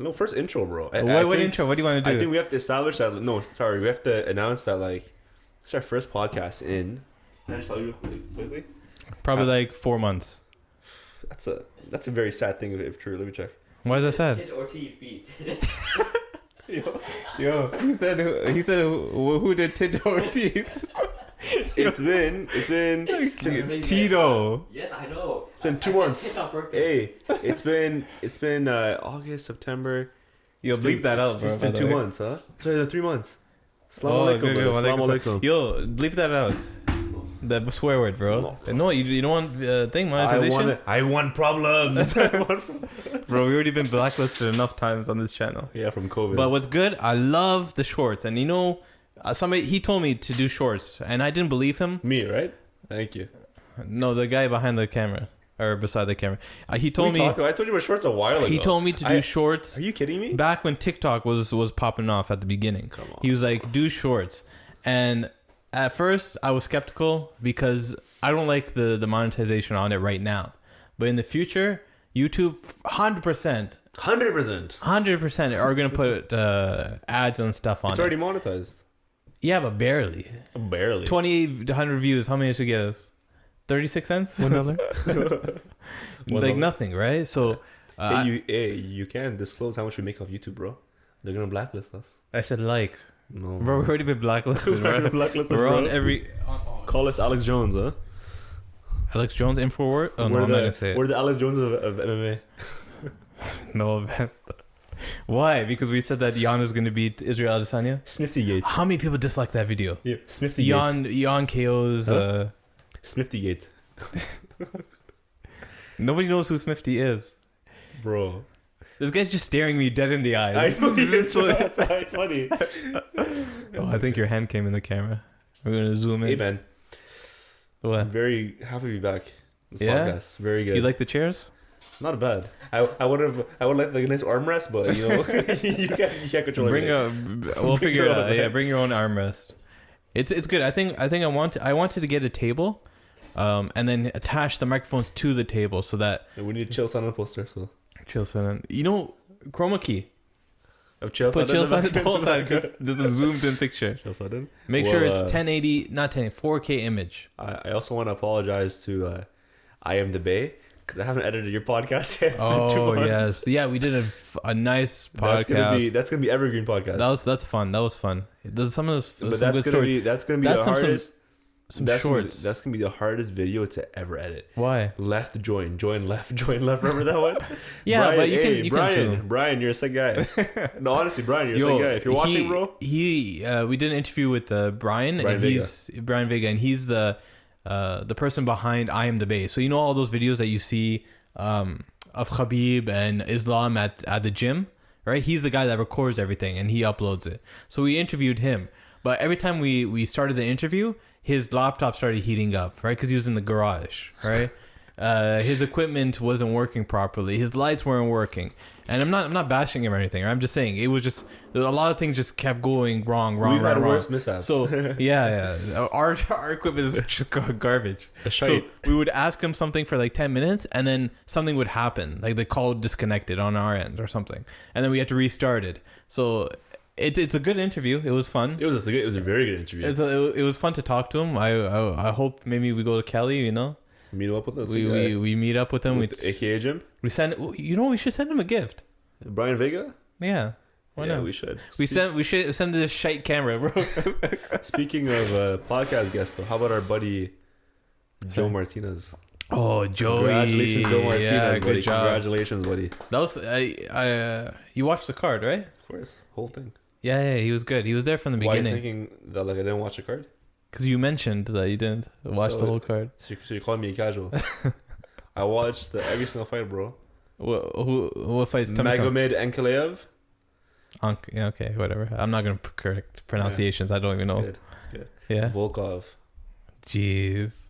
No, first intro, bro. What intro? What do you want to do? I think we have to establish that. No, sorry, we have to announce that like it's our first podcast in. Can I just tell you quickly? Probably like 4 months. That's a very sad thing if true. Let me check. Why is that sad? Tit Ortiz beat. Yo, he said who did Tit Ortiz? It's been Tito. Yes, I know. It's been 2 months. Tit on purpose. Hey, it's been August, September. Yo, bleep that out, bro. It's been 2 months, huh? Sorry, 3 months. Oh, Assalamu alaikum, good. bro. Assalamu alaikum. Yo, bleep that out. The swear word, bro. No, you don't want thing monetization. I want problems. Bro, we already been blacklisted enough times on this channel. Yeah, from COVID. But what's good? I love the shorts, and he told me to do shorts, and I didn't believe him. Me, right? Thank you. No, the guy behind the camera or beside the camera. He told me. I told you about shorts a while ago. He told me to do shorts. Are you kidding me? Back when TikTok was popping off at the beginning. Come on. He was like, do shorts. And at first I was skeptical because I don't like the monetization on it right now. But in the future, YouTube 100% are going to put ads and stuff on it. It's already monetized. Yeah, but barely. 2,800 views. How many should get us? 36 cents? $1? Like nothing, right? So you can disclose how much we make off YouTube, bro. They're gonna blacklist us. I said no, bro, we've already been blacklisted. We're on every. Call us Alex Jones, huh? Alex Jones Infowars? Oh, no, I'm not gonna say it. We're the Alex Jones of MMA. No, man. Why? Because we said that Jan was going to beat Israel Adesanya? Smithy Yates. How many people dislike that video? Yeah, Smithy Yates. Jan KO's... Smithy Yates. Nobody knows who Smithy is. Bro. This guy's just staring me dead in the eyes. I know that's why it's funny. Oh, I think your hand came in the camera. We're going to zoom in. Hey, man. What? I'm very happy to be back. This podcast. Very good. You like the chairs? Not bad. I would like a nice armrest, but you can't control everything. We'll figure it out. Yeah, bring your own armrest. It's good. I think I wanted to get a table, and then attach the microphones to the table so that we need Chill Sun on the poster. So Chill Sun, chroma key. Of Chill Sun. Put Chill Sun the whole time. Just a zoomed in picture. Chill Sun. Make sure it's 1080, not 1080, 4K image. I also want to apologize to I Am the Bay. Because I haven't edited your podcast yet. Oh yes, yeah, we did a nice podcast. That's gonna be evergreen podcast. That's fun. That was fun. There's some of those. But that's gonna be the hardest. Some shorts. That's gonna be the hardest video to ever edit. Why? Left join left. Remember that one? Yeah, Brian, but you can. Brian, you're a sick guy. No, honestly, Brian, you're a sick guy. If you're watching, bro. We did an interview with Brian, and he's Brian Vega, and he's the person behind I Am the Bay. So all those videos that you see of Khabib and Islam at the gym, right? He's the guy that records everything and he uploads it. So we interviewed him, but every time we started the interview, his laptop started heating up, right? Because he was in the garage, right? His equipment wasn't working properly. His lights weren't working. And I'm not bashing him or anything. I'm just saying it was just a lot of things just kept going wrong. We've had worse mishaps. So yeah. Our equipment is just garbage. So we would ask him something for like 10 minutes, and then something would happen, like the call disconnected on our end or something, and then we had to restart it. So it's a good interview. It was fun. It was a very good interview. It was fun to talk to him. I hope maybe we go to Kelly. Meet up with us. We meet up with him. With AKA Jim. We send. We should send him a gift. Brian Vega. Yeah. Why not? We should. We should send this shite camera, bro. Speaking of podcast guests, though, how about our buddy Joe Martinez? Oh, Joey! Congratulations, Joe Martinez, yeah, buddy. good job. Congratulations, buddy. That was you watched the card, right? Of course, whole thing. Yeah, he was good. He was there from the beginning. Why are you thinking that I didn't watch the card? Because you mentioned that you didn't watch the whole card. So you're calling me a casual? I watched every single fight, bro. What fights? Magomed Ankalaev. Yeah, okay, whatever. I'm not gonna correct pronunciations. I don't even know. It's good. Yeah. Volkov. Jeez.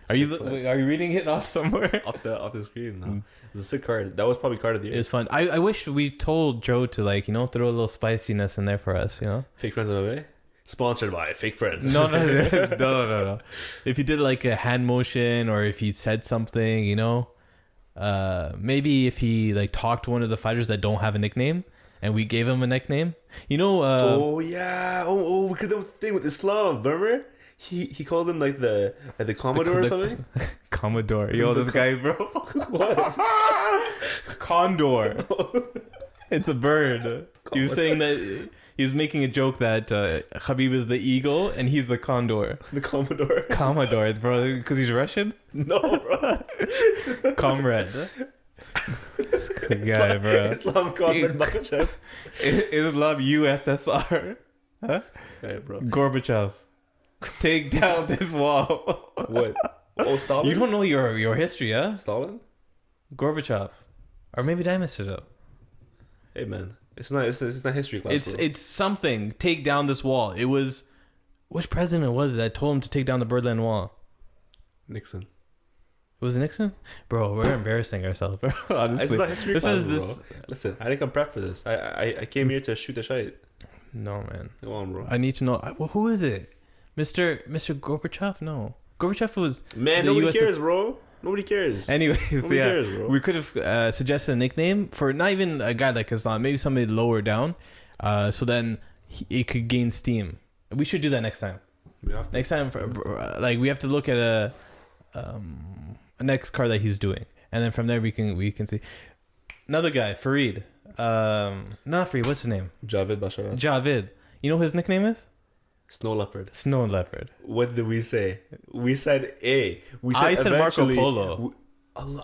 Are you reading it off somewhere? off the screen. No. It was a sick card. That was probably card of the year. It was fun. I wish we told Joe to throw a little spiciness in there for us. Fake Friends MMA. Sponsored by Fake Friends. No. If you did like a hand motion, or if he said something, maybe if he talked to one of the fighters that don't have a nickname, and we gave him a nickname. You know? Oh yeah. Oh, because the thing with Islam, remember? He called him like the Commodore or something. Commodore. Yo, this guy, bro. What? Condor. It's a bird. He was saying that he was making a joke that Khabib is the eagle and he's the condor. The Commodore. Commodore, bro, because he's Russian. No, bro. Comrade. This guy, bro. Islam Comrade Makachev. Islam USSR. Huh? This guy, bro. Gorbachev. Take down this wall. What? Oh, Stalin? You don't know your history, huh? Stalin? Gorbachev. Or maybe did I mess it up? Hey, man. It's not history class, bro. It's something. Take down this wall. It was... Which president was it that told him to take down the Berlin Wall? Nixon. Was it Nixon? Bro, we're embarrassing ourselves, bro. Honestly. It's not history class, bro. Listen, I didn't come prep for this. I came here to shoot the shite. No, man. Go on, bro. I need to know. Well, who is it? Mr. Gorbachev? No. Gorbachev was... Man, nobody cares, bro. Nobody cares. Anyways, Nobody yeah. cares, bro. We could have suggested a nickname for not even a guy like Islam, maybe somebody lower down, so then it could gain steam. We should do that next time. Next time, we have to look at a next card that he's doing, and then from there we can see another guy, Farid. Not Farid. What's his name? Javed Basharat. Javed. You know who his nickname is? Snow leopard. Snow leopard. What did we say? We said A. I said Marco Polo.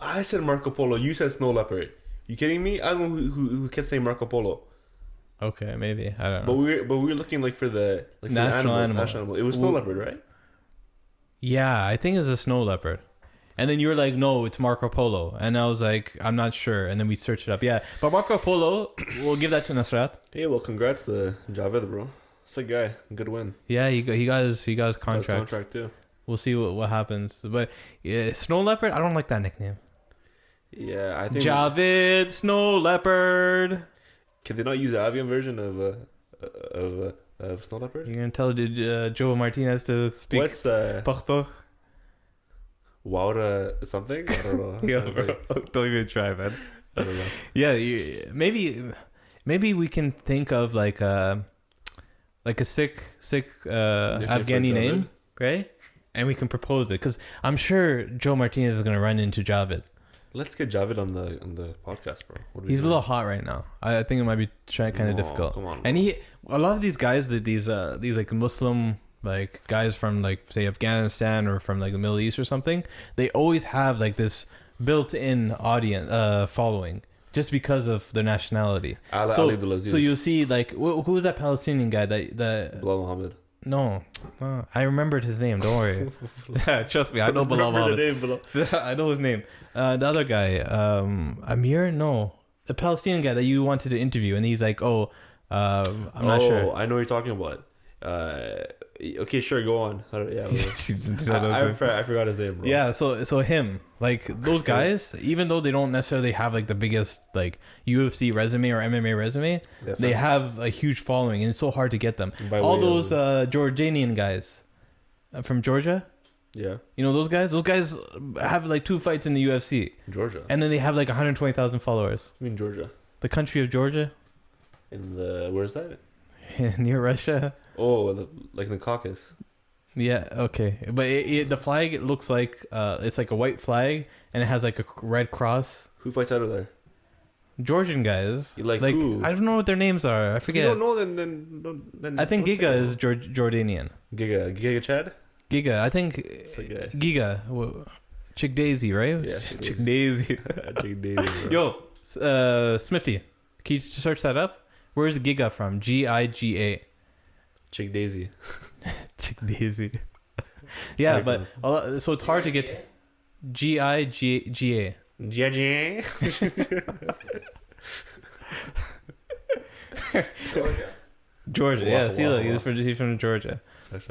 I said Marco Polo. You said snow leopard. You kidding me? I don't know who kept saying Marco Polo. Okay, maybe I don't know. But we were looking like for the national animal. National animal. It was snow leopard, right? Yeah, I think it's a snow leopard. And then you were like, no, it's Marco Polo. And I was like, I'm not sure. And then we searched it up. Yeah, but Marco Polo, we'll give that to Nasrat. Hey, well, congrats to Javed, bro. It's a guy. Good win. Yeah, he got his contract. Contract too. We'll see what happens. But yeah, Snow Leopard, I don't like that nickname. Yeah, I think Javed Snow Leopard. Can they not use the Avian version of Snow Leopard? You're gonna tell Joe Martinez to speak What's Pachto? Wowra something? I don't know. Yeah, bro. Don't even try, man. I don't know. Yeah, maybe we can think of like a sick Afghani name, right? And we can propose it because I'm sure Joe Martinez is gonna run into Javed. Let's get Javed on the podcast, bro. He's a little hot right now. I think it might be kind of difficult. Come on, and a lot of these guys, these like Muslim like guys from like say Afghanistan or from like the Middle East or something, they always have like this built-in audience following just because of their nationality. So you'll see like who was that Palestinian guy that Bilal Muhammad. No, I remembered his name. Don't worry. Trust me, I know Bilal Muhammad. I know his name. The other guy, Amir. No, the Palestinian guy that you wanted to interview, and he's like, I'm not sure. Oh, I know what you're talking about. Okay, sure, go on. Yeah, I forgot his name, bro. Yeah, so him, like those guys, even though they don't necessarily have like the biggest like UFC resume or MMA resume, they have a huge following, and it's so hard to get them. All those Jordanian guys from Georgia. Yeah. You know those guys? Those guys have like 2 fights in the UFC. Georgia. And then they have like 120,000 followers. I mean Georgia. The country of Georgia? Where's that? Near Russia. Oh, like in the Caucasus. Yeah, okay. But the flag, it looks like it's like a white flag and it has like a red cross. Who fights out of there? Georgian guys. Like who? I don't know what their names are. I forget. If you don't know, then I think Giga is Jordanian. Giga Chad? Giga, I think Giga. Chick Daisy, right? Yeah, Chick Daisy. Chick Daisy. Yo, Smithy, can you search that up? Where's Giga from? Giga. Chick Daisy. Chick Daisy. Yeah, but so it's hard to get to Giga. Georgia. Yeah, see, look, he's from Georgia.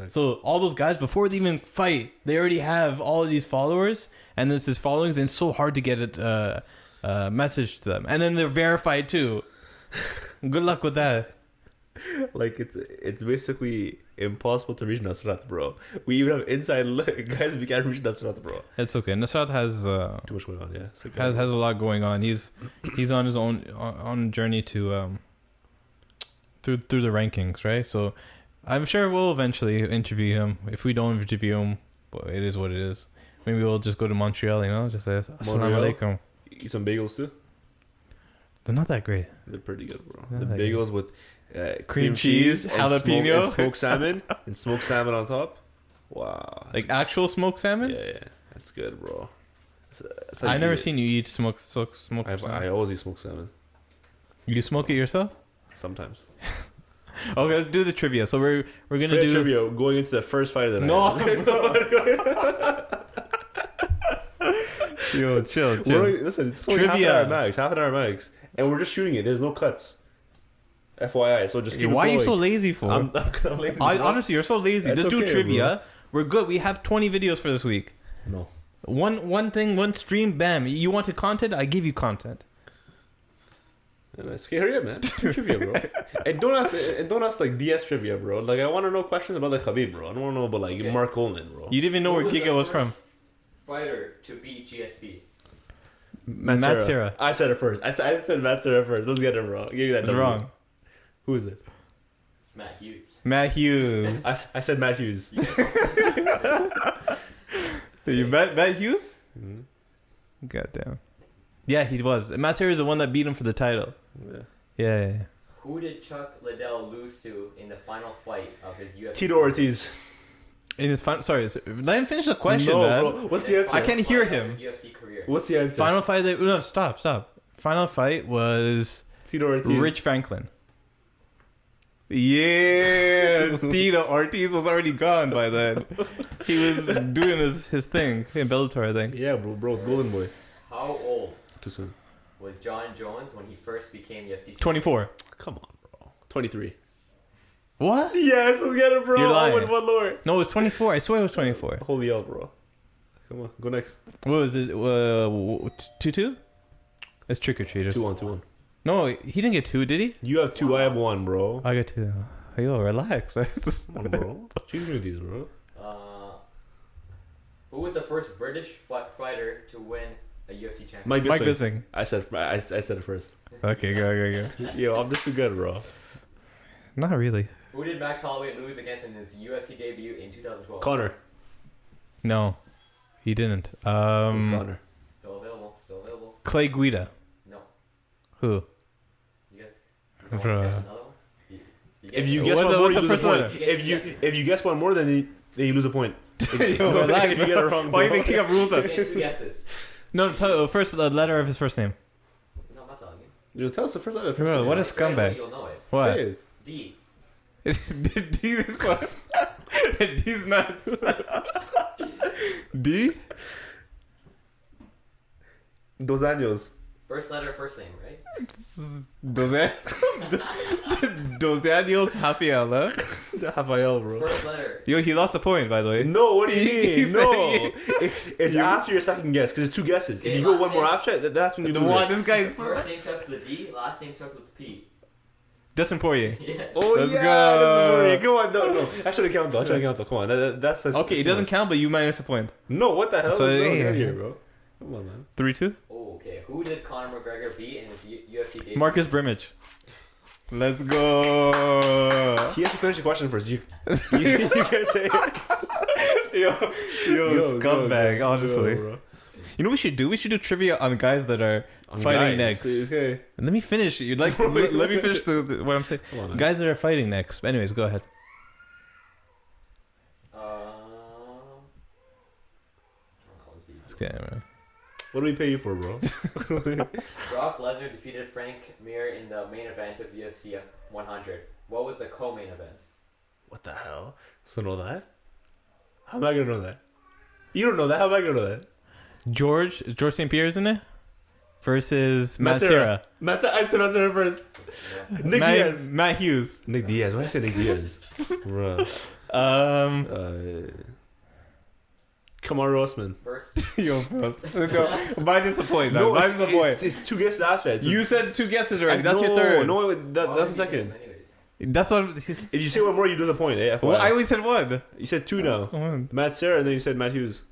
So all those guys, before they even fight, they already have all of these followers, and this is followings, and it's so hard to get it message to them, and then they're verified too. Good luck with that. Like it's basically impossible to reach Nasrat, bro. We even have inside guys. We can't reach Nasrat, bro. It's okay. Nasrat has too much going on. Yeah, has a lot going on. He's on his own journey to through the rankings, right? So I'm sure we'll eventually interview him. If we don't interview him, well, it is what it is. Maybe we'll just go to Montreal, just say assalamu alaikum. Eat some bagels too. They're not that great. They're pretty good, bro. Not The that bagels with cream cheese, and jalapeno, smoked salmon, and smoked salmon on top. Wow, like actual smoked salmon. yeah, that's good, bro. That's I you never eat it. seen you eat smoked salmon. I always eat smoked salmon. You smoke it yourself? Sometimes. Okay, let's do the trivia. So we're gonna Fair do trivia going into the first fight of the night. No, Yo, chill. Listen, it's only Trivia. half an hour max, and we're just shooting it. There's no cuts. FYI, so just keep it Why are you flowing. so lazy for? I'm lazy. bro. Honestly, you're so lazy. That's Just do okay, trivia. bro. We're good. We have 20 videos for this week. No. One thing, one stream, bam. You wanted content? I give you content. Nice. Okay, hurry up, man. Do trivia, bro. and don't ask like BS trivia, bro. Like I want to know questions about like Khabib, bro. I don't want to know about like Mark Coleman, bro. You didn't even know where Who Giga was the from. first fighter to beat GSP. Matt Serra. I said it first. I said Matt Serra first. Let's get it, bro. Give me that. It's W. wrong. Who is it? It's Matt Hughes. Matt Hughes. I said Matt Hughes. You Matt Hughes? Mhm. Goddamn. Yeah, he was. Matt Serra is the one that beat him for the title. Yeah. Yeah. Who did Chuck Liddell lose to in the final fight of his UFC? Tito Ortiz. In his final, sorry, let him finish the question, No, man. bro. What's the answer? I can't hear Final him. of his UFC career. What's the answer? Final fight. No, stop. Final fight was Tito Ortiz. Rich Franklin. Yeah, Tito Ortiz was already gone by then. He was doing his thing in Bellator, I think. Yeah, bro. Golden boy. How old Too soon. was John Jones when he first became UFC champion? 24. Come on, bro. 23. What? Yes, let's get it, bro. You're lying. I went one lower. No, it was 24. I swear it was 24. Holy hell, bro. Come on, go next. What was it? 2-2? It's trick or treaters. 2-1. No, he didn't get 2, did he? You have 2, I have 1, bro. I got 2. Yo, relax, man. Come on, bro. Choose me with these, bro. Who was the first British fighter to win a UFC championship? Mike Bisping. I said it first. Okay, go. Yo, I'm just too good, bro. Not really. Who did Max Holloway lose against in his UFC debut in 2012? Connor. No, he didn't. Who's Connor? Still available. Clay Guida. No. Who? You guys Bro. guess another one? If you What's guess the- one more, what's you the lose first a point. letter? If you guess one more, then you lose a point. Yo, relax, if you get it wrong, why are you bro. making up rules? You get 2 guesses. No, tell first the letter of his first name. No, I'm not telling You you. tell us the first letter. Bro, what a Say it, scumbag. You'll know it. What? Say it. D. D this one. D's nuts. D? Dos años. First letter, first name, right? Dos años Rafael, huh? Rafael, bro. First letter. Yo, he lost a point, by the way. No, what do you He mean? said No, it's after your second guess because it's 2 guesses. If you go one more after, that's when you lose. Wow, it. this guy's... First name starts with a D, last name starts with a P. Dustin Poirier. Yeah. Oh Let's yeah, go. that's Come on, no. I shouldn't count though. Come on, that's Okay, it doesn't count, but you minus a point. No, what the hell? So, No, yeah, get out of yeah. here, bro. Come on, man. 3-2? Oh, okay. Who did Conor McGregor beat in his UFC debut? Marcus Brimage. Let's go. He has to finish the question first. You can't say it. Yo, scumbag, go, honestly. bro. You know what we should do? We should do trivia on guys that are fighting next. Okay. And let me finish. You'd like? let me finish what I'm saying. Come on, man. Guys that are fighting next. Anyways, go ahead. Let's get it, man. What do we pay you for, bro? Brock Lesnar defeated Frank Mir in the main event of UFC 100. What was the co-main event? What the hell? So know that? How am I gonna know that? You don't know that. How am I gonna know that? George St. Pierre, isn't it? Versus Matt Serra. I said Matt Serra first. Yeah. Nick Diaz. Matt Hughes. Nick Diaz. Why did I say Nick Diaz? Bro. Kamaru Usman. First, Yo, bro. No, minus a point, man. No, Minus a point. it's 2 guesses after that. You said 2 guesses already. That's no, your third. No, that's why the would you second. get him anyways? That's what. If you say one more, you lose a point. Eh? FYI. Well, I only said 1. You said 2 now. Come on. Matt Serra, and then you said Matt Hughes.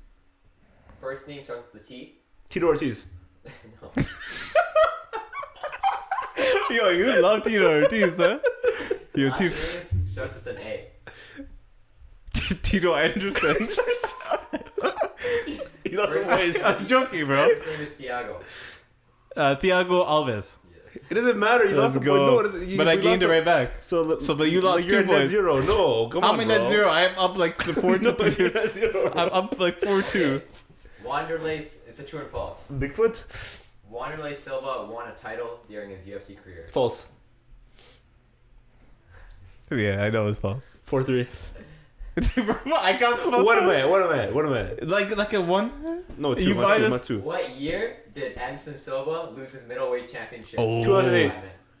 First name starts with the T. Tito Ortiz. No. Yo, you love Tito Ortiz, huh? Yo, Last name starts with an A. Tito Anderson. He doesn't wait. I'm joking, bro. His name is Thiago. Thiago Alves. It doesn't matter. You Let's lost a go. point. No, but I gained it right back. So but you lost you're 2 net points. zero. No, come How on, many bro. net zero? I am up like 4-2. No, you're net zero. I'm up like 4-2. Wanderlei, it's a true and false. Bigfoot. Wanderlei Silva won a title during his UFC career. False. Yeah, I know it's false. 4-3. I got What am I? like a 1? No, 2. You My two. minus- My 2. What year did Anderson Silva lose his middleweight championship? Oh. 2008.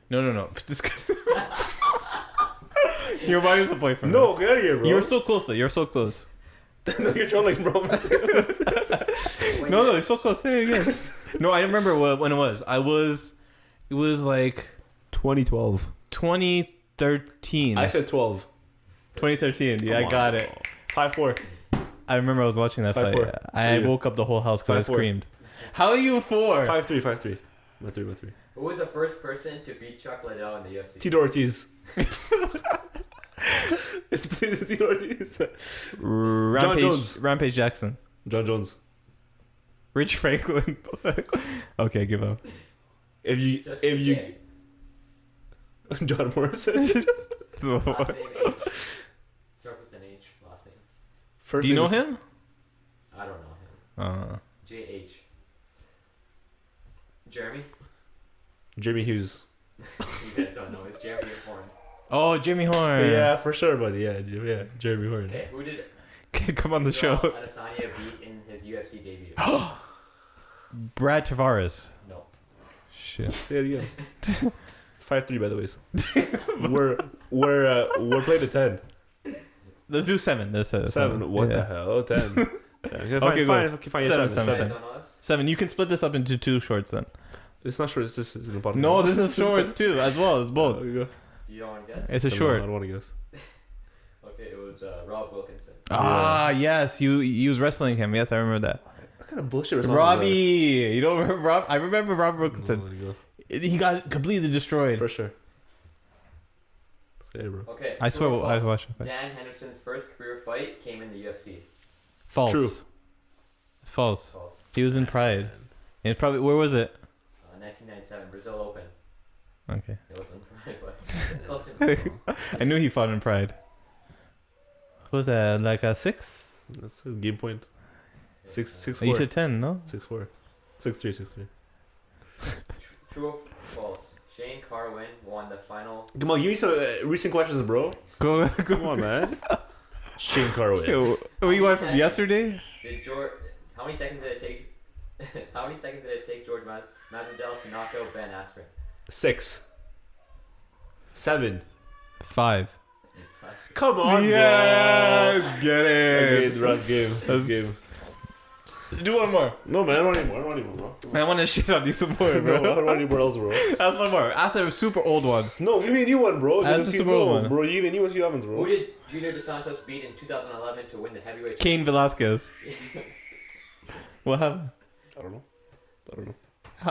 No. Disgusting. You're minus the point from No, get out of here, bro. You were so close though. You're so close. No, you're trolling, bro. What No, year? you're so close. Say it again. No, I remember when it was. It was like 2012. 2013. I said 12. 2013. Yeah, Come I on, got bro. it. 5-4. I remember I was watching that fight. 5-4. I Yeah. woke up the whole house because I 5-4. screamed. How are you 4? 5-3. 5-3. My 3. Who was the first person to beat Chuck Liddell in the UFC? Tito Ortiz. It's Tito Ortiz. Jones. Rampage Jackson. John Jones. Rich Franklin. Okay, give up. If you J. John Morrison. So, Last name H. Start with an H. Last name. First do you name know is- him? I don't know him. JH. Jeremy? Jamie Hughes. You guys don't know. It's Jeremy Horn. Oh, Jimmy Horn. Yeah, for sure, buddy. Yeah, Jeremy Horn. Okay, who did Come on the show. Adesanya beat in his UFC debut? Brad Tavares. No. Shit. Say it again. 5-3, by the way. We're playing at 10. Let's do 7. Let's 7. What the hell? 10. Okay, Okay, go. fine. 7, 7. You guys 7. don't know this? 7. You can split this up into 2 shorts then. It's not short. It's just in the bottom. No, this is shorts too, as well. It's both. You go. You don't want to guess? It's a I short. don't want to guess. Okay, it was Rob Wilkinson. Ah, yes. You was wrestling him. Yes, I remember that. What kind of bullshit response Robbie. You don't remember Rob? I remember Rob is Wilkinson. that? No, He got completely destroyed. for sure. Say it, bro. Okay. I swear true or I false? watched it. Dan Henderson's first career fight came in the UFC. False. True. It's false. False. He was in Pride. And it's probably, where was it? 1997 Brazil Open. Okay. It wasn't Pride, but close enough. I knew he fought in Pride. What was that, like a 6? That's his game point. 6-4. Oh, you said 10, no? 6-4. 6-3. True or false? Shane Carwin won the final. Come on, give me some recent questions, bro. Go. Come on, man. Shane Carwin. What you want from yesterday? Did George? How many seconds did it take? How many seconds did it take George Masvidal to knock out Ben Askren? 6. 7. 5. Come on, Yeah, bro. get it. Rough game. That's- Game. Do one more. No, man. I don't want anymore, bro. I want to shit on you some more, No, I bro. don't want anymore else, bro. That's one more. Ask a super old one. No, give me a new one, bro. That's the Super Bowl one. Bro, you give me a new one, you haven't, bro. Who did Junior Dos Santos beat in 2011 to win the heavyweight? Cain Velasquez. What happened? I don't know.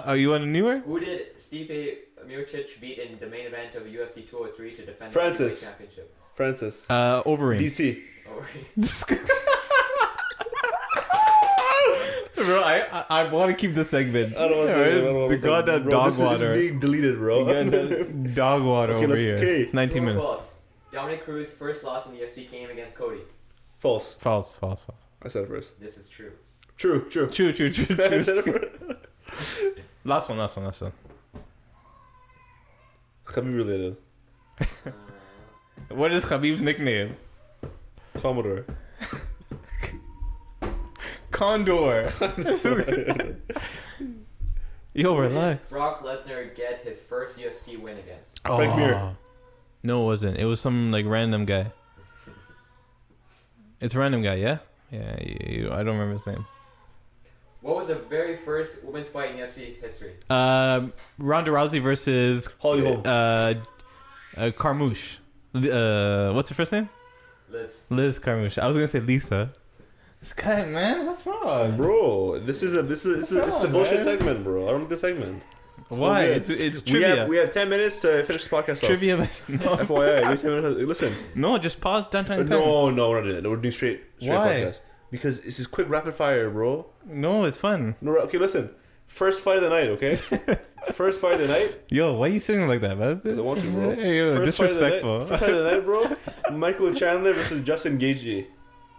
Are you on a newer? Who did Stipe Miocic beat in the main event of UFC 203 to defend Francis. the heavyweight championship? Francis. Overeem. DC. Oh, Bro, I want to keep this segment. I don't want to. The goddamn dog this water. is being deleted, bro. Goddamn dog water Okay, over let's- here. okay. It's 19 True or minutes. false? Dominic Cruz's first loss in the UFC came against Cody. False. False. I said it first. This is true. True. True. I said it first. Last one. Khabib related. What is Khabib's nickname? Commodore. Condor. Yo, relax. Brock Lesnar get his first UFC win against? Frank Mir. No, it wasn't. It was some like random guy. It's a random guy, yeah? Yeah, I don't remember his name. What was the very first women's fight in UFC history? Ronda Rousey versus Holly Holm. Carmouche. What's her first name? Liz Carmouche. I was gonna say Lisa. This guy, man, what's wrong? Bro, this is a bullshit man? segment, bro. I don't like this segment. Why? No good. It's trivia. We have 10 minutes to finish this podcast Trivia. off. FYI, we have 10 minutes. Listen. No, just pause. Done. No, we're not doing it. We're doing straight Why? podcast. Because this is quick rapid fire, bro. No, it's fun. No, okay, listen. First fight of the night, okay? First fight of the night. Yo, why are you singing like that, man? Because I want to, bro. Hey, yo, First disrespectful. First fight of the night, bro. Michael Chandler versus Justin Gaethje.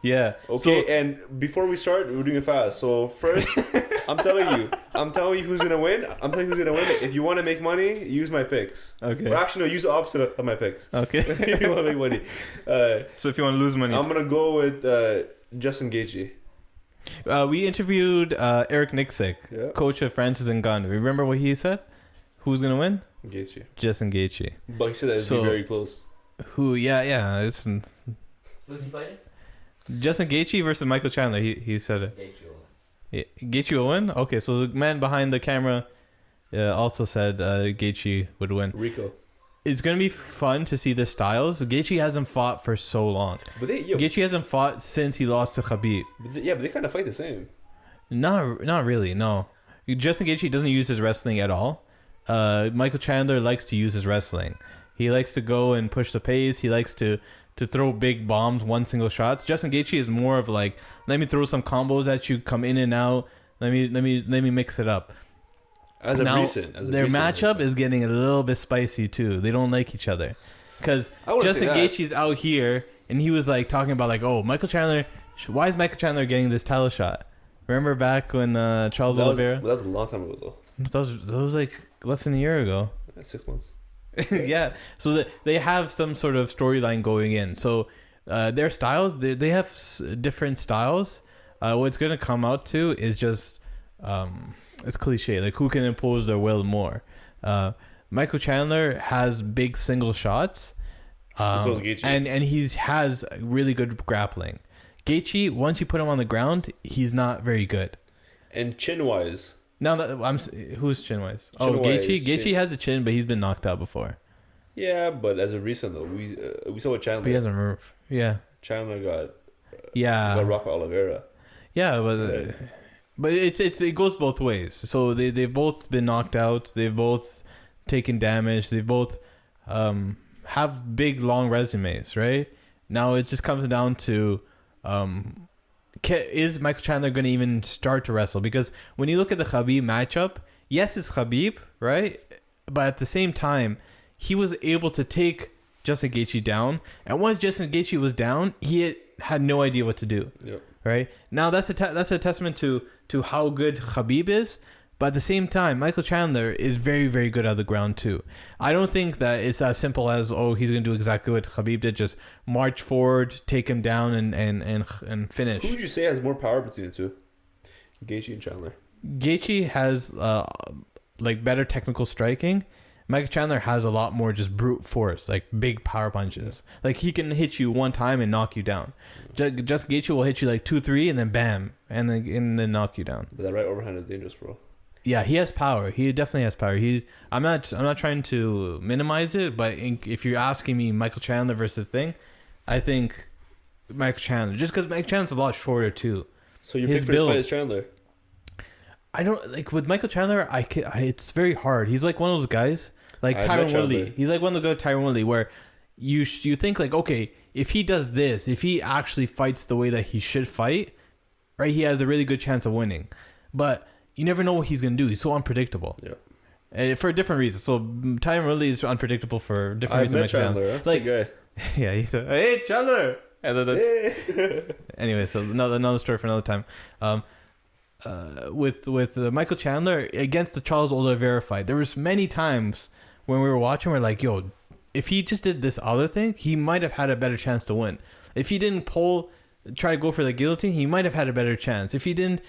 Yeah. Okay, and before we start, we're doing it fast. So first, I'm telling you who's gonna win. If you want to make money, use my picks. Okay. Or actually, no, use the opposite of my picks. Okay. If you want to make money. So if you want to lose money, I'm gonna go with Justin Gaethje. we interviewed Eric Nixick, Yeah. coach of Francis Ngannou. Remember what he said? Who's gonna win? Gaethje. Justin Gaethje. But he said that it'd be very close. Who? Yeah. It's Who's he fighting? Justin Gaethje versus Michael Chandler. He said it. Yeah, Gaethje will win. Okay, so the man behind the camera also said Gaethje would win. Rico. It's gonna be fun to see the styles. Gaethje hasn't fought for so long. But Gaethje hasn't fought since he lost to Khabib. but they kind of fight the same. Not really. No, Justin Gaethje doesn't use his wrestling at all. Michael Chandler likes to use his wrestling. He likes to go and push the pace. He likes to throw big bombs, one single shots. Justin Gaethje is more of like, let me throw some combos at you, come in and out. Let me mix it up. Their matchup is getting a little bit spicy too. They don't like each other because Justin Gaethje's out here and he was like talking about like, oh, Michael Chandler. Why is Michael Chandler getting this title shot? Remember back when Charles Oliveira? That was a long time ago though. That was like less than a year ago. 6 months. Yeah, so they have some sort of storyline going in. So their styles, they have different styles. What's going to come out to is just it's cliche, like who can impose their will more. Michael Chandler has big single shots, and he has really good grappling. Gaethje, once you put him on the ground, he's not very good. And chin wise. Now who's chin wise? Gaethje has a chin, but he's been knocked out before. Yeah, but as of recent though, we saw what Chandler. But he hasn't moved. Yeah. Chandler got rocked by Oliveira. Yeah, but it goes both ways. So they've both been knocked out. They've both taken damage. They both have big long resumes. Right now, it just comes down to. Is Michael Chandler going to even start to wrestle? Because when you look at the Khabib matchup, yes, it's Khabib, right? But at the same time, he was able to take Justin Gaethje down. And once Justin Gaethje was down, he had no idea what to do. Yep. Right? Now, that's a testament to how good Khabib is. But at the same time, Michael Chandler is very, very good at the ground too. I don't think that it's as simple as, oh, he's going to do exactly what Khabib did, just march forward, take him down, and finish. Who would you say has more power between the two? Gaethje and Chandler. Gaethje has like better technical striking. Michael Chandler has a lot more just brute force, like big power punches. Yeah. Like he can hit you one time and knock you down. Just Gaethje will hit you like 2-3 and then bam, and then knock you down. But that right overhand is dangerous, bro. Yeah, he has power. He definitely has power. I'm not trying to minimize it, but if you're asking me Michael Chandler versus thing, I think Michael Chandler. Just because Michael Chandler's a lot shorter too. So your pick for this fight is Chandler? I don't like with Michael Chandler. It's very hard. He's like one of those guys, like Tyron Woodley. He's like one of the guys, Tyron Woodley, where you think like, okay, if he does this, if he actually fights the way that he should fight, right, he has a really good chance of winning. But you never know what he's going to do. He's so unpredictable. Yeah. For different reasons. So Tyron Woodley is unpredictable for different reasons. Chandler. Like, guy. Yeah, he said, "Hey, Chandler." And then anyway, so another story for another time. With Michael Chandler against the Charles Oliveira fight, there was many times when we were watching, we're like, yo, if he just did this other thing, he might have had a better chance to win. If he didn't try to go for the guillotine, he might have had a better chance. If he didn't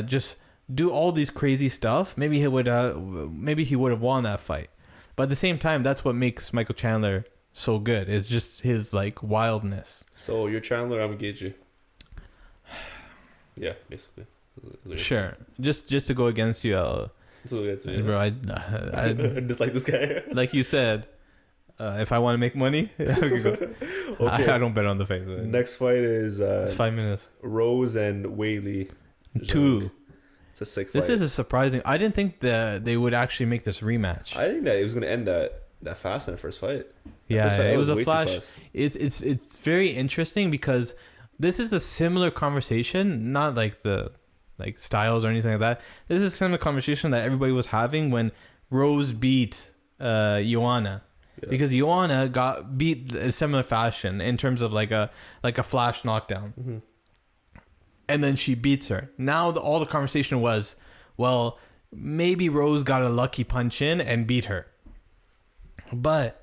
just do all these crazy stuff, maybe he would have won that fight. But at the same time, that's what makes Michael Chandler so good. Is just his like wildness. So you're Chandler, I'm Gaethje. Yeah, basically. Sure. Just to go against you, bro. I dislike this guy. Like you said, if I want to make money, I could go. Okay. I don't bet on the face. Next fight is it's 5 minutes. Rose and Whaley. 2. It's a sick fight. This is a surprising. I didn't think that they would actually make this rematch. I think that it was gonna end that fast in the first fight. Yeah, it was a way too flash. fast. It's very interesting because this is a similar conversation, not like the styles or anything like that. This is a similar conversation that everybody was having when Rose beat Joanna. Yeah. Because Joanna got beat in similar fashion in terms of like a flash knockdown. Mm-hmm. And then she beats her. Now all the conversation was, well, maybe Rose got a lucky punch in and beat her. But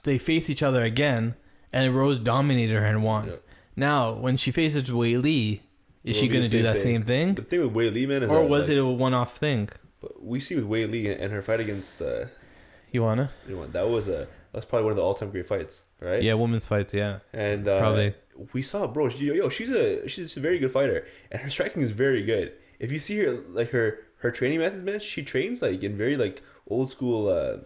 they face each other again, and Rose dominated her and won. Yeah. Now, when she faces Wei Li, is she It'll be going to the do that thing. same thing? The thing with Wei Li, man, is Or that, was it a one-off thing? But we see with Wei Li and her fight against Joanna? that's probably one of the all-time great fights, right? Yeah, women's fights, yeah. And Probably. we saw, bro. She's a very good fighter, and her striking is very good. If you see her like her training methods, man, she trains like in very like old school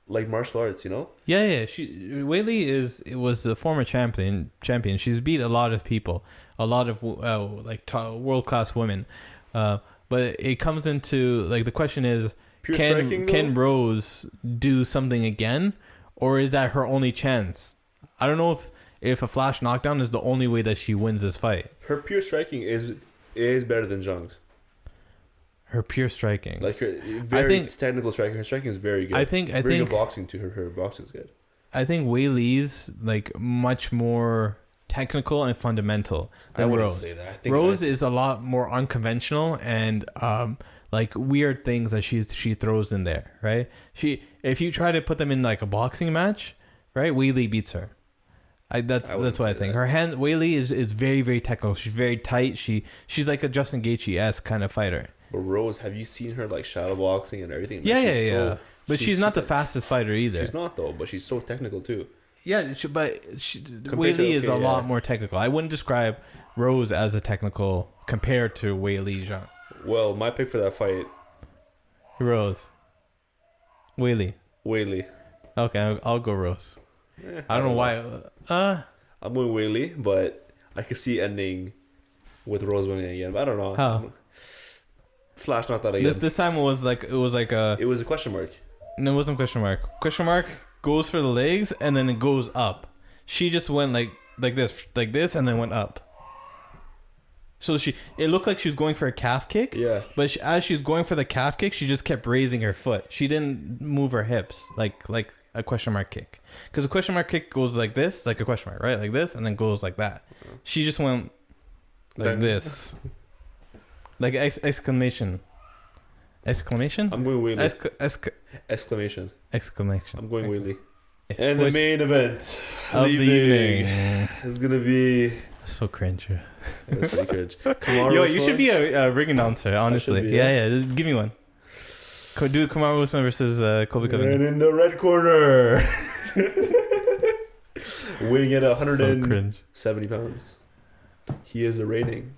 like martial arts, you know. Yeah. Wei Li was a former champion. She's beat a lot of people, a lot of world class women. But it comes into like the question is, Pure striking, can Rose do something again, or is that her only chance? I don't know if a flash knockdown is the only way that she wins this fight. Her pure striking is better than Zhang's. Her pure striking, Like her very technical striking. Her striking is very good. I think good boxing too. Her boxing is good. I think Wei Li's like much more technical and fundamental than I wouldn't Rose. say that. I think Rose is a lot more unconventional and like weird things that she throws in there, right? If you try to put them in like a boxing match, right? Wei Li beats her. That's what I think. Her hand, Wei Li is very, very technical. She's very tight. She's like a Justin Gaethje-esque kind of fighter. But Rose, have you seen her like shadow boxing and everything? Yeah. But she's not the fastest fighter either. She's not though, but she's so technical too. Yeah, Wei Li is a lot yeah. more technical. I wouldn't describe Rose as a technical compared to Wei Li. Zhang. Well, my pick for that fight, Rose. Wei Li. Wei Li. Okay, I'll go Rose. I don't know why. I'm going Wei Li, but I could see ending with Rose winning again. But I don't know. How? Flash not that again. This time it was a It was a question mark. No, it wasn't question mark. Question mark goes for the legs and then it goes up. She just went like this and then went up. So it looked like she was going for a calf kick. Yeah. But as she was going for the calf kick, she just kept raising her foot. She didn't move her hips like a question mark kick. Because a question mark kick goes like this, like a question mark, right? Like this, and then goes like that. She just went like this. Like exclamation. Exclamation? I'm going Wei Li. Exclamation. I'm going Wei Li. And the Which- main event of the evening. is going to be... So cringe. That's pretty cringe. Kamaru Yo, Usman? you should be a ring announcer, honestly. be, Yeah. Just give me one. Do Kamaru Usman versus Colby And Covington. in the red corner, weighing at So 170 cringe. pounds, he is the reigning,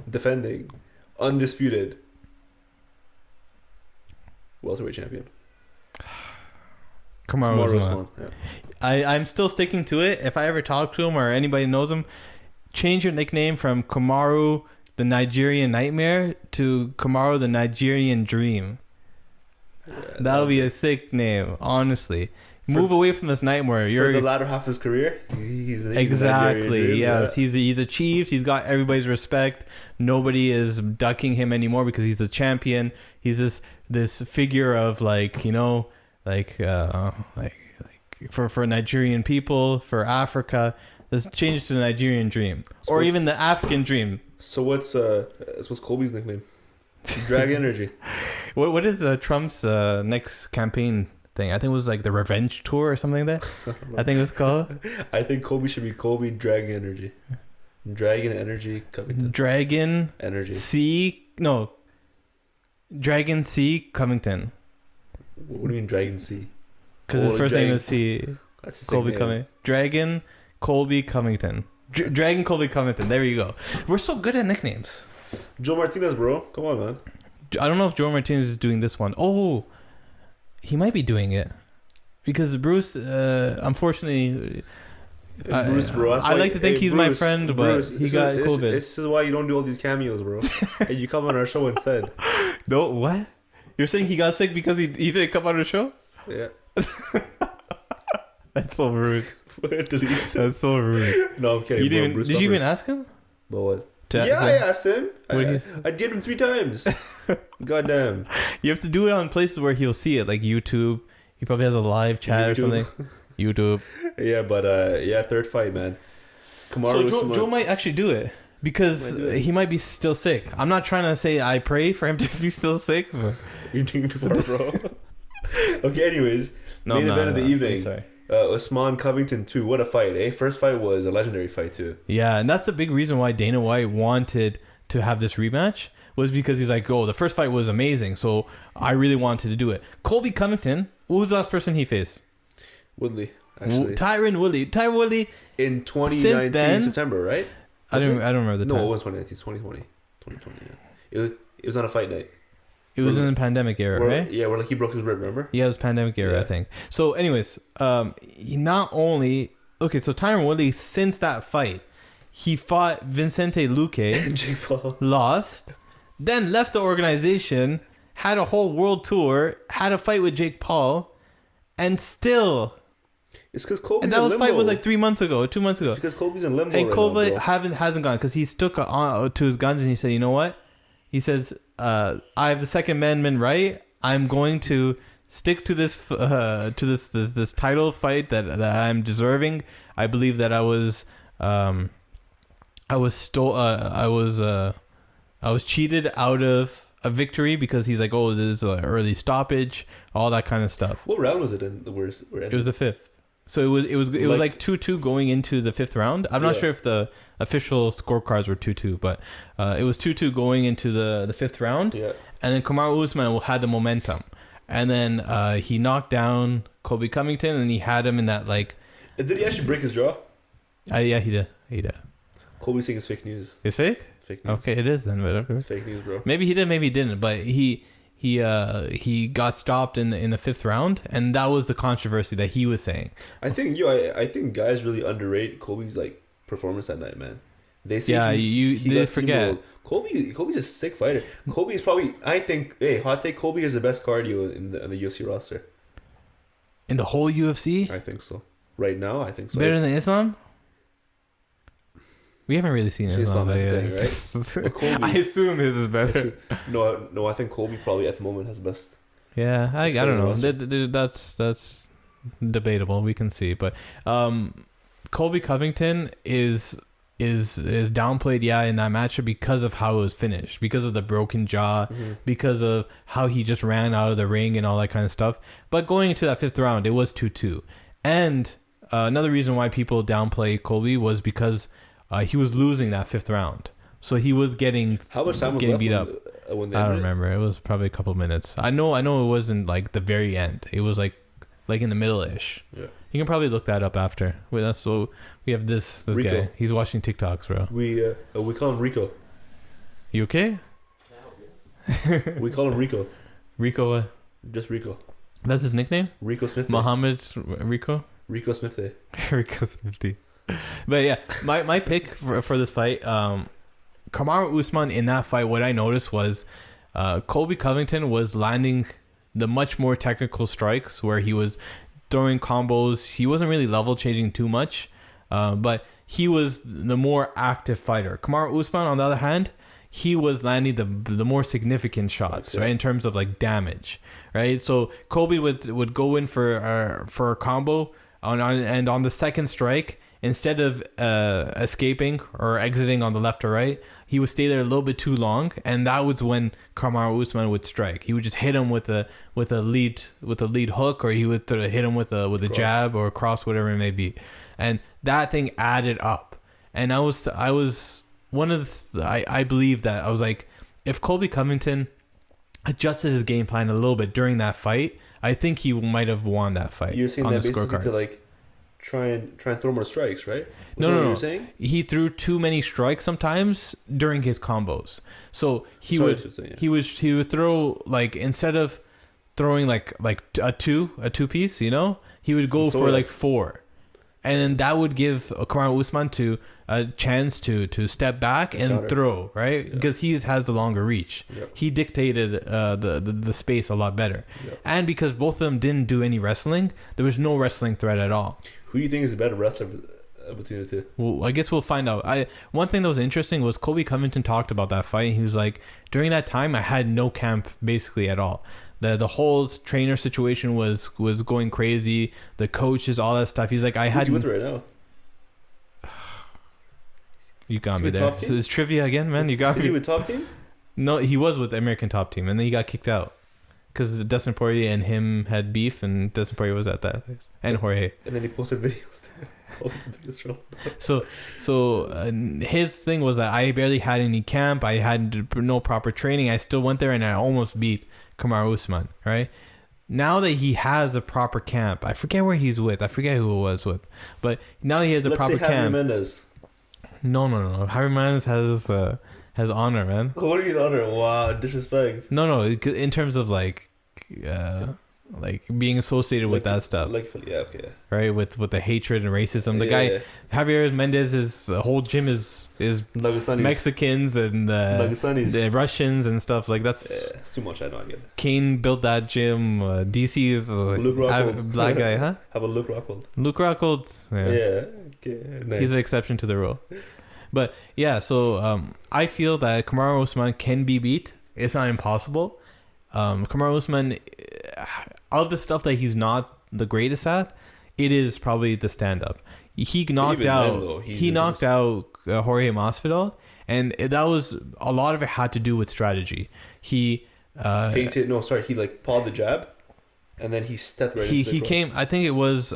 defending, undisputed welterweight champion. Kamaru Usman. Yeah. I'm still sticking to it. If I ever talk to him or anybody knows him, change your nickname from Kamaru the Nigerian Nightmare to Kamaru the Nigerian Dream. That'll be a sick name, honestly. Move away from this nightmare. For the latter half of his career, he's exactly. Yes, yeah. he's achieved. He's got everybody's respect. Nobody is ducking him anymore because he's the champion. He's this figure of for Nigerian people, for Africa. Let's change it to the Nigerian Dream, or even the African Dream. So what's Colby's nickname? Dragon Energy. What is Trump's next campaign thing? I think it was like the Revenge Tour or something like that. I think it was called. I think Colby should be Colby Dragon Energy. Dragon Energy Covington. Dragon Energy. Dragon C Covington. What do you mean Dragon C? Because his first name is C. That's the Colby Covington. Dragon Colby Covington. Dragon Colby Covington. There you go. We're so good at nicknames. Joe Martinez, bro. Come on, man. I don't know if Joe Martinez is doing this one. Oh, he might be doing it. Because Bruce, unfortunately, Bruce, bro. I like to think he's my friend, but Bruce, he got COVID. This is why you don't do all these cameos, bro. And you come on our show instead. No, what? You're saying he got sick because he didn't come on the show? Yeah. That's so rude. Delete. That's so rude. No, I'm kidding. Did you even ask him? But what? I asked him. I did him 3 times. Goddamn. You have to do it on places where he'll see it, like YouTube. He probably has a live chat or something. YouTube. Yeah, but third fight, man. Kamaru so Joe might actually do it because he might be still sick. I'm not trying to say I pray for him to be still sick. But... You're doing too far, bro. Okay, anyways. Main event of the evening. Sorry. Usman Covington 2. What a fight, eh? First fight was a legendary fight, too. Yeah, and that's a big reason why Dana White wanted to have this rematch was because he's like, oh, the first fight was amazing, so I really wanted to do it. Colby Covington, who was the last person he faced? Woodley, actually. Tyron Woodley. In 2019 September, right? I don't remember the time. No, it was 2019, 2020, yeah. It was on a fight night. It was in the pandemic era, right? Yeah, where like he broke his rib, remember? Yeah, it was pandemic era, I think. So, anyways, he not only... Okay, so Tyron Woodley, since that fight, he fought Vicente Luque, lost, then left the organization, had a whole world tour, had a fight with Jake Paul, and still... It's because Colby's in limbo. And that fight was like 2 months ago. It's because Colby's in limbo. And Colby hasn't gone because he stuck to his guns and he said, you know what? He says, I have the Second Amendment right. I'm going to stick to this this title fight that I'm deserving. I believe that I was cheated out of a victory because he's like, oh, this is an early stoppage, all that kind of stuff. What round was it in? It was the 5th. So it was like 2-2 going into the 5th round. I'm not sure if the official scorecards were 2-2, but it was 2-2 going into the 5th round. Yeah. And then Kamaru Usman had the momentum. And then he knocked down Colby Covington and he had him in that like... Did he actually break his jaw? Yeah, he did. Colby's saying it's fake news. It's fake? Fake news. Okay, it is then. Whatever. Fake news, bro. Maybe he did, maybe he didn't. But he got stopped in the 5th round, and that was the controversy that he was saying. I think guys really underrate Colby's like performance that night, man. They say they forget. Colby's a sick fighter. Colby's probably hot take. Colby has the best cardio in the UFC roster. In the whole UFC? I think so. Right now, I think so. Better than Islam? We haven't really seen Islam, right? I assume his is better. No, I think Colby probably at the moment has the best. Yeah, I don't know. That's debatable. We can see, but Colby Covington is downplayed, in that matchup because of how it was finished, because of the broken jaw, because of how he just ran out of the ring and all that kind of stuff. But going into that 5th round, it was 2-2, and another reason why people downplay Colby was because he was losing that 5th round, so he was getting beat up. When they I don't remember. It was probably a couple minutes. I know it wasn't like the very end. It was like in the middle-ish. Yeah. You can probably look that up after. With us, so we have this guy. He's watching TikToks, bro. We call him Rico. You okay? We call him Rico. Rico what? Just Rico. That's his nickname? Rico Smith. Muhammad Rico? Rico Smith. Rico Smith. But yeah, my pick for this fight, Kamaru Usman in that fight, what I noticed was Colby Covington was landing the much more technical strikes where he was throwing combos. He wasn't really level changing too much, but he was the more active fighter. Kamaru Usman, on the other hand, he was landing the more significant shots, right, in terms of like damage, right? So Colby would go in for a combo and on the second strike, instead of escaping or exiting on the left or right, he would stay there a little bit too long, and that was when Kamaru Usman would strike. He would just hit him with a lead hook, or he would hit him with a jab or a cross, whatever it may be, and that thing added up. And I believe that I was like, if Colby Covington adjusted his game plan a little bit during that fight, I think he might have won that fight. You're saying on that the basically scorecards. To like try and throw more strikes, right? No. You're saying? He threw too many strikes sometimes during his combos. So he would throw, like, instead of throwing like a two piece, he would go for like 4. and then that would give Kamaru Usman to a chance to step back and counter. Throw, right? Because he has the longer reach. Yep. He dictated the space a lot better. Yep. And because both of them didn't do any wrestling, there was no wrestling threat at all. Who do you think is a better wrestler between the two? Well, I guess we'll find out. One thing that was interesting was Colby Covington talked about that fight. He was like, during that time, I had no camp basically at all. The whole trainer situation was going crazy. The coaches, all that stuff. He's like, Who's he with right now? You got me there. So it's trivia again, man. You got me. Is he with Top Team? No, he was with the American Top Team, and then he got kicked out because Dustin Poirier and him had beef, and Dustin Poirier was at that place, and Jorge. And then he posted videos. Colby's the biggest trouble. So his thing was that I barely had any camp. I had no proper training. I still went there, and I almost beat Kamaru Usman. Right now that he has a proper camp, I forget where he's with. I forget who it was with, but now he has a proper camp. Javi Mendes. No. Javi Mendes has honor, man. What do you mean honor? Wow, disrespect. No. In terms of like being associated with that stuff. Okay. Right, with the hatred and racism. The guy Javier Mendez's whole gym is Mexicans and the Russians and stuff like that's. Yeah, it's too much. I know. I get it. Kane built that gym. DC is black guy, huh? How about Luke Rockhold? Luke Rockhold. Yeah. Okay. Nice. He's an exception to the rule. But yeah, so I feel that Kamaru Usman can be beat. It's not impossible. Kamaru Usman, of the stuff that he's not the greatest at, it is probably the stand-up. He knocked out Jorge Masvidal, and that was a lot of it had to do with strategy. He fainted. No, sorry. He pawed the jab, and then he stepped right. He came. I think it was.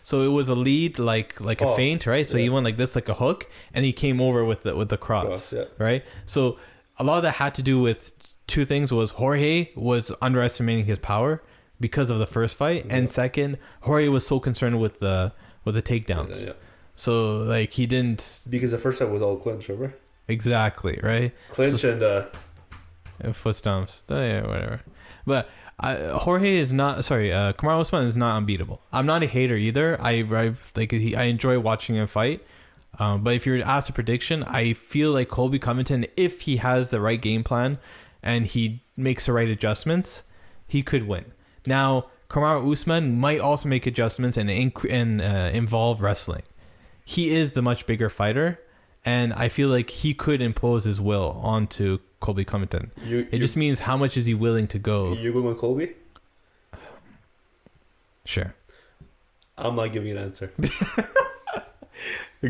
So it was a lead, like a feint, right? So he went like this, like a hook, and he came over with the cross, right? So a lot of that had to do with two things. Was Jorge was underestimating his power because of the first fight, and second, Jorge was so concerned with the takedowns. So he didn't, because the first fight was all clinch, remember? Exactly, right? Clinch and foot stomps. Yeah, whatever. But Jorge is not. Kamaru Usman is not unbeatable. I'm not a hater either. I enjoy watching him fight. But if you were to ask a prediction, I feel like Colby Covington, if he has the right game plan and he makes the right adjustments, he could win. Now, Kamaru Usman might also make adjustments and involve wrestling. He is the much bigger fighter, and I feel like he could impose his will onto Colby Covington. It just means how much is he willing to go. You're going with Colby? Sure. I'm not giving an answer.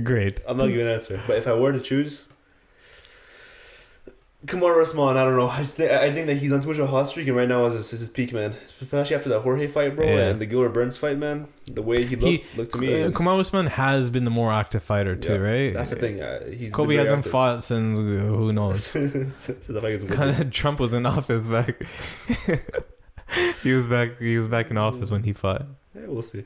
Great. I'm not giving an answer. But if I were to choose Kamaru Usman, I don't know. I think that he's on too much of a hot streak, and right now is his peak, man. Especially after that Jorge fight, bro, and the Gilbert Burns fight, man. The way he looked to me. Kamaru Usman has been the more active fighter too, right? That's the thing. Colby hasn't fought since who knows. Trump was in office back. He was back in office when he fought. Yeah, we'll see.